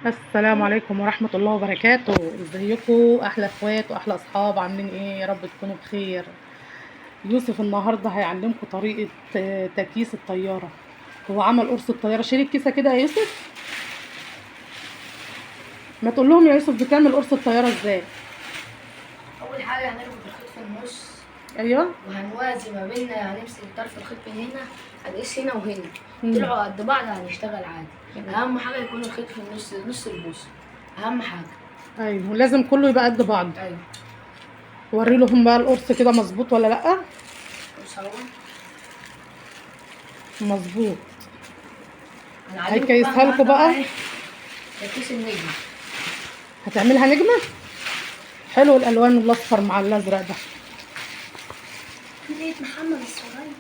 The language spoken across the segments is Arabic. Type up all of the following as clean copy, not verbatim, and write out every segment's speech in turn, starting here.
السلام عليكم ورحمة الله وبركاته. ازيكم احلى اخوات واحلى اصحاب؟ عاملين ايه؟ يا رب تكونوا بخير. يوسف النهارده هيعلمكم طريقة تكييس الطيارة. هو عمل قرص الطيارة. شيل الكيسة كده يا يوسف. ما تقول لهم يا يوسف بتعمل قرص الطيارة ازاي؟ اول حاجه هنربط الخيط في النص. ايوه. وهنوازي ما بيننا، هنمسك طرف الخيط من هنا، هنقيس هنا وهنا. مم. طلعوا قد بعض هنشتغل عادي. اهم حاجه يكون الخيط في النص، نص البوصه. اهم حاجه. ايوه لازم كله يبقى قد بعض. ايوه. وري لهم بقى القرص كده مظبوط ولا لا. بص اهو. مظبوط. هنعلمكم هيكيسها لكم النهارده بقى. ايه؟ تكييس النجم. هتعملها نجمة. حلو الالوان الاصفر مع الازرق ده. بيت محمد الصغير.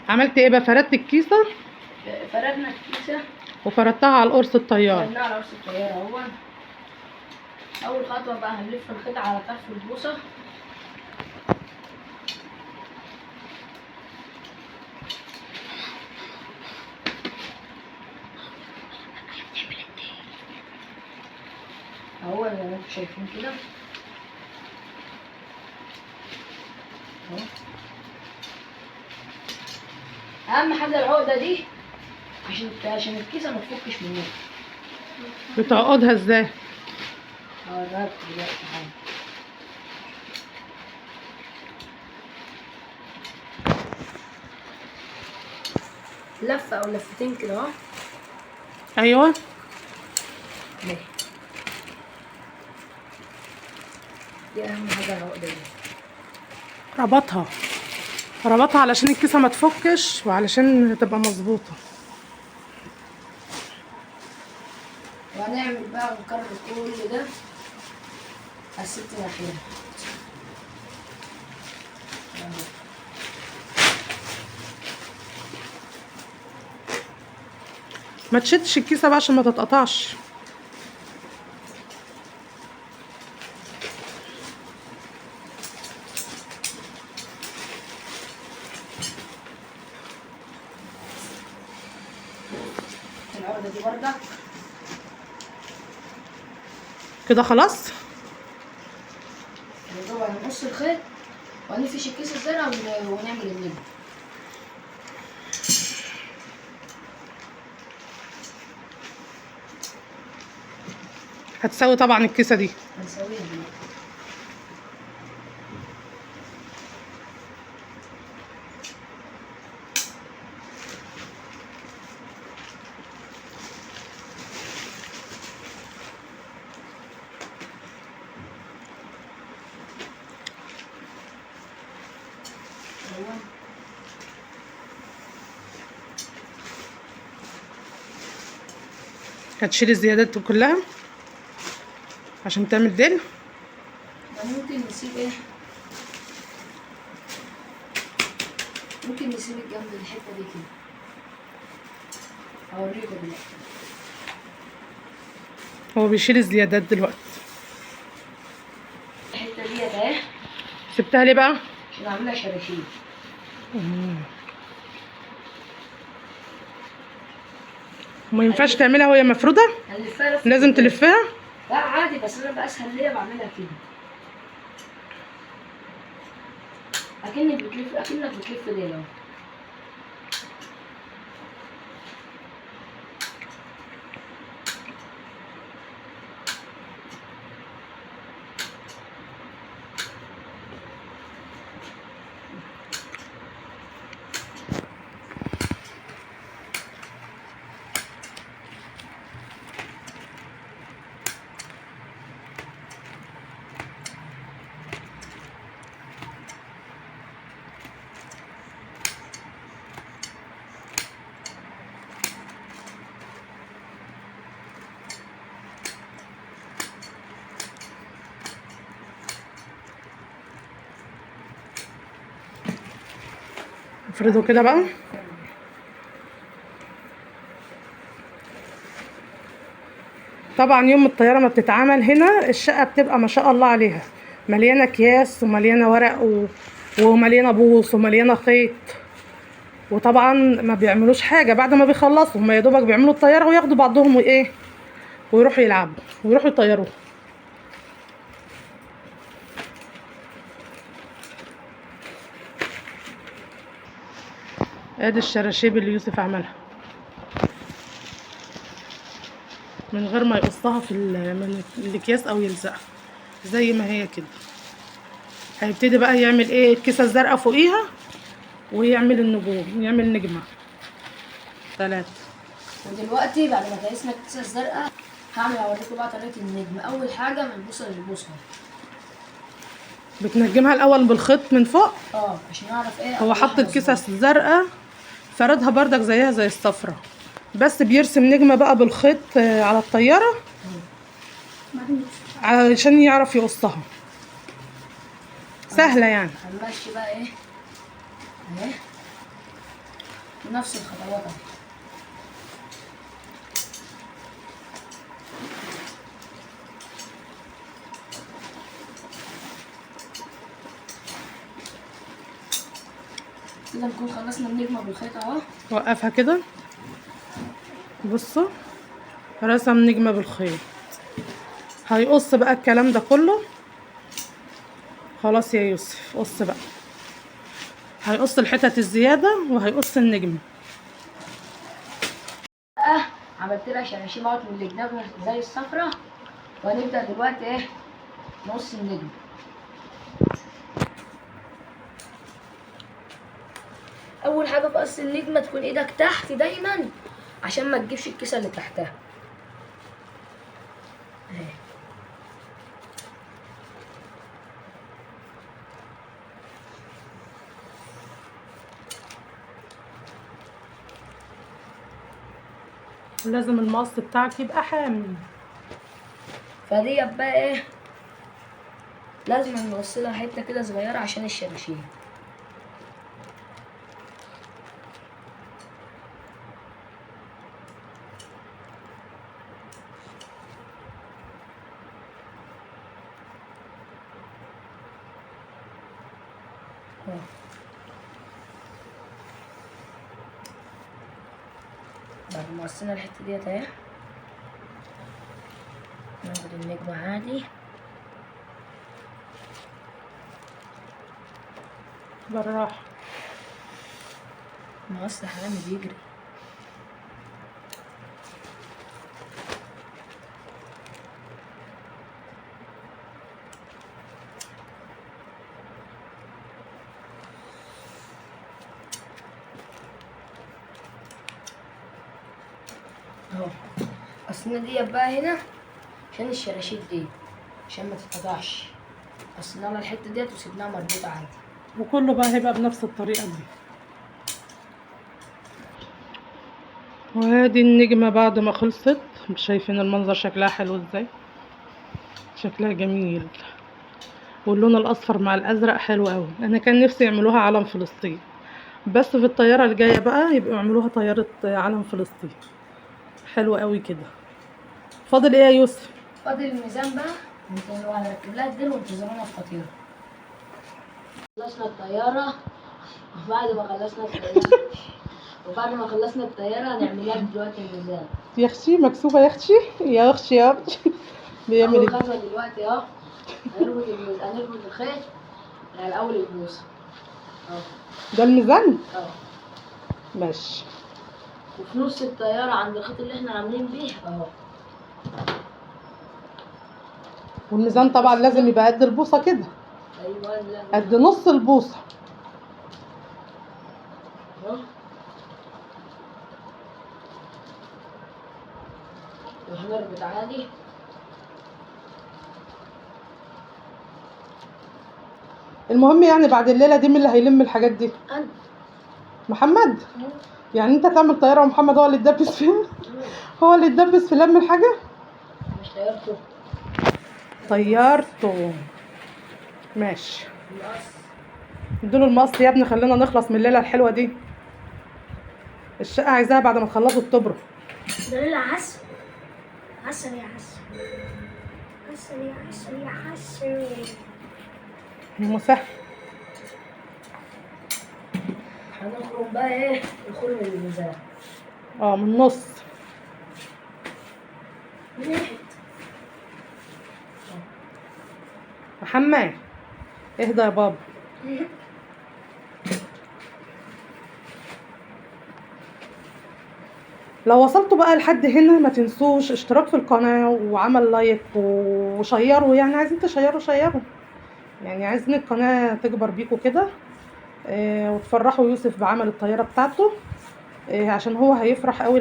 عملت ايه بقى؟ فردت الكيسة فردنا الكيسه. وفردتها على القرص الطيارة. فردناها على راس الطياره اهو. اول خطوه بقى هنلف الخيط على طرف البوصه. اهو زي ما انتم شايفين كده اهو. اهم حاجه العقده دي عشان الكيسه ما تفكش منها. بتعقدها ازاي؟ هوريك دلوقتي حاجه. لفه او لفتين كده اهو. ايوه. ماشي. دي اهم حاجه العقده دي. ربطها علشان الكيسة ما تفكش وعلشان تبقى مظبوطة. وهنعمل بقى ونكرر كل ده على الست ناحية. ما تشدش الكيسة بقى عشان ما تتقطعش. العقدة دي بردك كده خلاص. طبعا هنقص الخيط وهنفش الكيس الزرقاء ونعمل النجم. هتساوي طبعا الكيسة دي. هنسويها دلوقتي. هتشيل الزيادات دي كلها عشان تعمل ديل. ممكن نسيب ايه؟ ممكن نسيب الجنب الحتة دي كده. هوريكم دلوقتي. هو بيشيل الزيادات دلوقتي. الحتة دي اهي. سبتها ليه بقى؟ عشان اعملها شراشيب. ما ينفعش تعملها وهي مفرودة. هنلفها لفة لازم كده. تلفها. لا عادي، بس انا بأسهل ليا بعملها كده. اكنك بتلف ديل اهو. افرده كده بقى. طبعا يوم الطيارة ما بتتعمل هنا الشقة بتبقى ما شاء الله عليها، مليانة اكياس ومليانة ورق ومليانه بوص ومليانه خيط. وطبعا ما بيعملوش حاجه بعد ما بيخلصوا، هما يا دوبك بيعملوا الطياره وياخدوا بعضهم وايه ويروحوا يلعبوا ويروحوا يطيروا. ادي الشراشيب اللي يوسف عملها من غير ما يقصها من الاكياس او يلزقها، زي ما هي كده. هيبتدي بقى يعمل ايه الكيسه الزرقاء فوقيها، ويعمل النجوم، يعمل نجمه 3. ودلوقتي بعد ما قيسنا الكيسه الزرقاء اوريكم بقى طريقه النجم. اول حاجه من البوصه للبوصه بتنجمها الاول بالخيط من فوق. عشان اعرف ايه. هو حط الكيسه الزرقاء فردها بردك زيها زي الصفرة، بس بيرسم نجمه بقى بالخيط على الطياره عشان يعرف يقصها. سهله يعني. هنمشي بقى ايه اهي نفس الخطوات اهي. كده نكون خلصنا النجمه بالخيط اهو. وقفها كده، بصوا رسم نجمه بالخيط. هيقص بقى الكلام ده كله. خلاص يا يوسف قص بقى. هيقص الحتت الزياده وهيقص النجمه. عملت لها شراشيب اهوت من الجناب زي الصفرة، وهنبدأ دلوقتي ايه نقص النجم. اول حاجه في قص النجمه تكون ايدك تحت دايما عشان ما تجيبش الكيسه اللي تحتها اهي. لازم المقص بتاعك يبقى حامي. فدي بقى ايه لازم نقص لها حته كده صغيره عشان الشراشيب. بعد ما قصينا الحته ديت اهي ناخد النجمه عادي بالراحه. مقص حرامي بيجري. اهو قصينا ديت بقى هنا عشان الشراشيب دي عشان ما تتقطعش. قصينا لها الحته ديت وسيبناها مربوطه عادي. وكله بقى هيبقى بنفس الطريقه دي. وادي النجمه بعد ما خلصت، شايفين المنظر شكلها حلو ازاي؟ شكلها جميل، واللون الاصفر مع الازرق حلو قوي. انا كان نفسي يعملوها علم فلسطين، بس في الطياره الجايه بقى يبقوا يعملوها طياره علم فلسطين. حلو قوي كده. فاضل ايه يا يوسف؟ فاضل الميزان بقى وهنركب لها الديل وانتظرونا في خطيره. خلصنا الطياره وبعد ما خلصنا الطياره هنعمل لها دلوقتي الميزان. يا اختي مكسوفه يا اختي يا اختي يا اختي. بيعمل اول ايه؟ خطوه دلوقتي اهو هنربط الخيط على اول البوصه اهو. ده الميزان؟ اهو. ماشي. وفي نص الطياره عند الخيط اللي احنا عاملين بيه اهو. والميزان طبعا لازم يبقى قد البوصه كده. ايوه قد نص البوصه. اهو. وهنربط عادي. المهم يعني بعد الليله دي مين اللي هيلم الحاجات دي؟ انا. محمد؟ يعني انت تعمل طياره ومحمد هو اللي يتدبس فيها؟ هو اللي يتدبس في لم الحاجه؟ مش طيارته. طيارته. ماشي. ادوله المقص يا ابني، خلينا نخلص من الليله الحلوه دي. الشقه عايزاها بعد ما تخلصوا الطبره. ده ليلة عسل عسل يا عسل عسل يا عسل يا عسل. مسهل. هنخرم بقى ايه الخرم الميزان من النص. من ناحية. محمد اهدى يا بابا. لو وصلتوا بقى لحد هنا ما تنسوش اشتراك في القناة وعمل لايك وشيروا، يعني عايزين تشيروا شيروا، يعني عايزين القناة تكبر بيكوا كده. وتفرحوا يوسف بعمل الطيارة بتاعته، عشان هو هيفرح قوي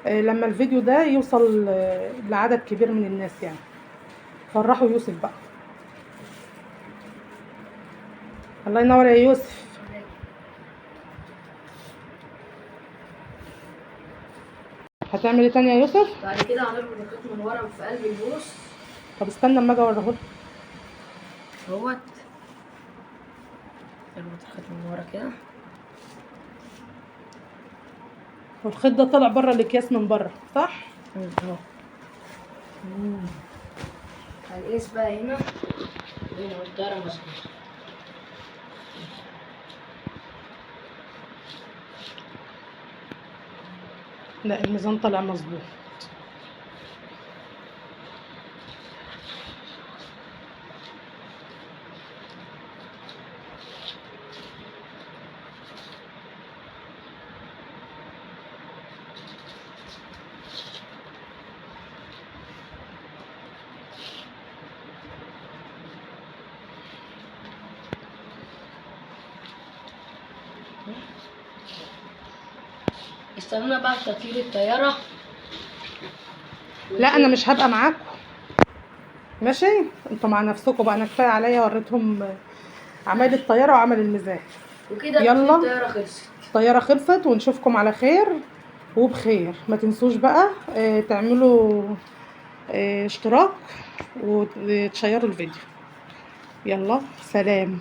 لما الفيديو ده يوصل لعدد كبير من الناس يعني. فرحوا يوسف بقى. الله ينور يا يوسف. هتعمل ايه تاني يا يوسف؟ بعد كده هنربط الخيط من ورا في قلب البوص طب استنى اما اجي اوريهولك. اهوت. نربط الخيط من ورا كده. والخيط ده طالع بره الاكياس من بره صح؟ اهو. هنقيس بقى هنا الدايرة مظبوطة. لا الميزان طالع مظبوط. استنونا بقى في تطوير الطيارة. لا انا مش هبقى معاكم ماشي، انتوا مع نفسكم بقى، انا كفايه عليا وريتهم عمل الطياره وعمل الميزان. وكده يلا. الطيارة خلصت. الطياره خلصت ونشوفكم على خير وبخير. ما تنسوش بقى تعملوا اشتراك وتشيروا الفيديو. يلا سلام.